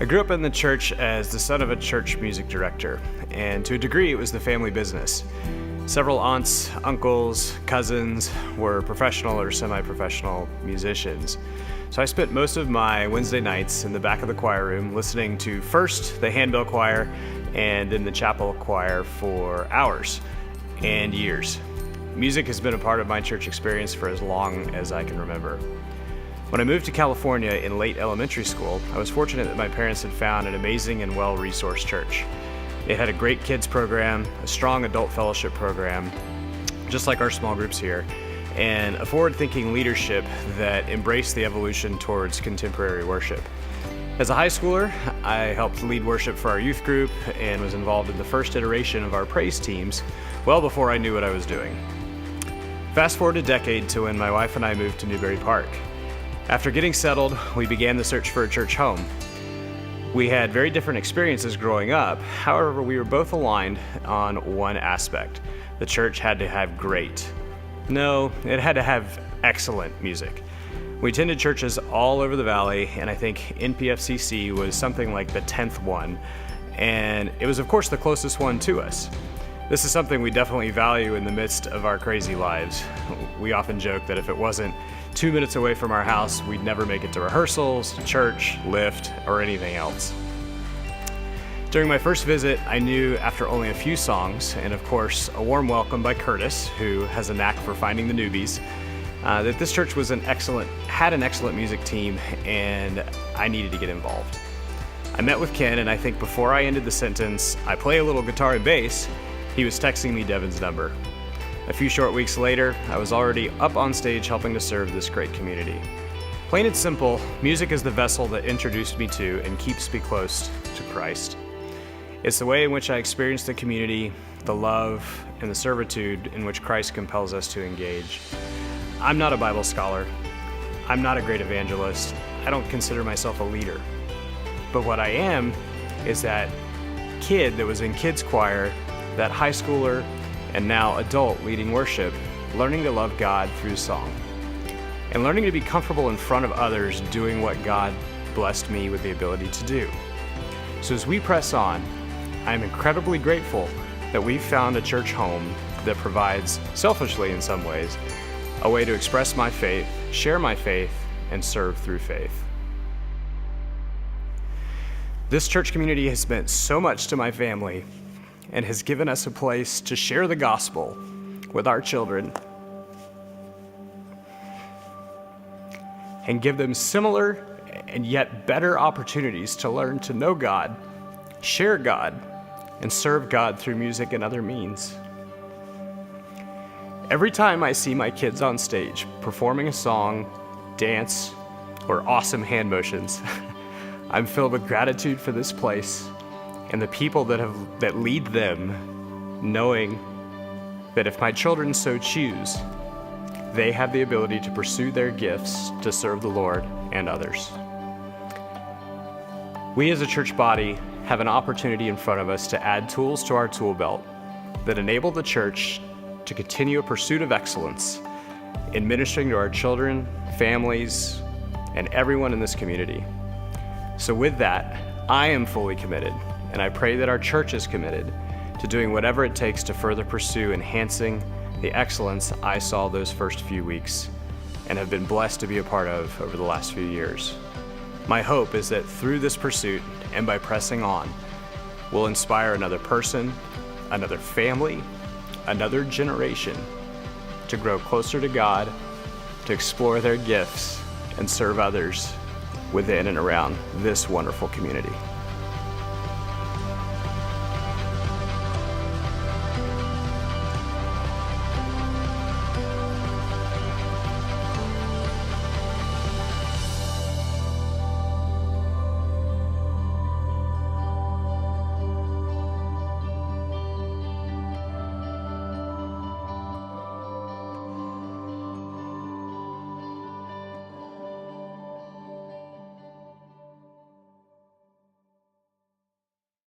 I grew up in the church as the son of a church music director, and to a degree it was the family business. Several aunts, uncles, cousins were professional or semi-professional musicians. So I spent most of my Wednesday nights in the back of the choir room listening to first the handbell choir and then the chapel choir for hours and years. Music has been a part of my church experience for as long as I can remember. When I moved to California in late elementary school, I was fortunate that my parents had found an amazing and well-resourced church. It had a great kids program, a strong adult fellowship program, just like our small groups here, and a forward-thinking leadership that embraced the evolution towards contemporary worship. As a high schooler, I helped lead worship for our youth group and was involved in the first iteration of our praise teams well before I knew what I was doing. Fast forward a decade to when my wife and I moved to Newberry Park. After getting settled, we began the search for a church home. We had very different experiences growing up. However, we were both aligned on one aspect. The church had to have great. No, it had to have excellent music. We attended churches all over the valley, and I think NPFCC was something like the 10th one, and it was of course the closest one to us. This is something we definitely value in the midst of our crazy lives. We often joke that if it wasn't 2 minutes away from our house, we'd never make it to rehearsals, church, lift, or anything else. During my first visit, I knew after only a few songs, and of course a warm welcome by Curtis, who has a knack for finding the newbies, that this church had an excellent music team, and I needed to get involved. I met with Ken, and I think before I ended the sentence, "I play a little guitar and bass," he was texting me Devin's number. A few short weeks later, I was already up on stage helping to serve this great community. Plain and simple, music is the vessel that introduced me to and keeps me close to Christ. It's the way in which I experience the community, the love, and the servitude in which Christ compels us to engage. I'm not a Bible scholar. I'm not a great evangelist. I don't consider myself a leader. But what I am is that kid that was in kids choir, that high schooler, and now adult leading worship, learning to love God through song, and learning to be comfortable in front of others doing what God blessed me with the ability to do. So as we press on, I'm incredibly grateful that we've found a church home that provides, selfishly in some ways, a way to express my faith, share my faith, and serve through faith. This church community has meant so much to my family and has given us a place to share the gospel with our children and give them similar and yet better opportunities to learn to know God, share God, and serve God through music and other means. Every time I see my kids on stage performing a song, dance, or awesome hand motions, I'm filled with gratitude for this place and the people that lead them, knowing that if my children so choose, they have the ability to pursue their gifts to serve the Lord and others. We as a church body have an opportunity in front of us to add tools to our tool belt that enable the church to continue a pursuit of excellence in ministering to our children, families, and everyone in this community. So with that, I am fully committed, and I pray that our church is committed to doing whatever it takes to further pursue enhancing the excellence I saw those first few weeks and have been blessed to be a part of over the last few years. My hope is that through this pursuit and by pressing on, we'll inspire another person, another family, another generation to grow closer to God, to explore their gifts, and serve others within and around this wonderful community.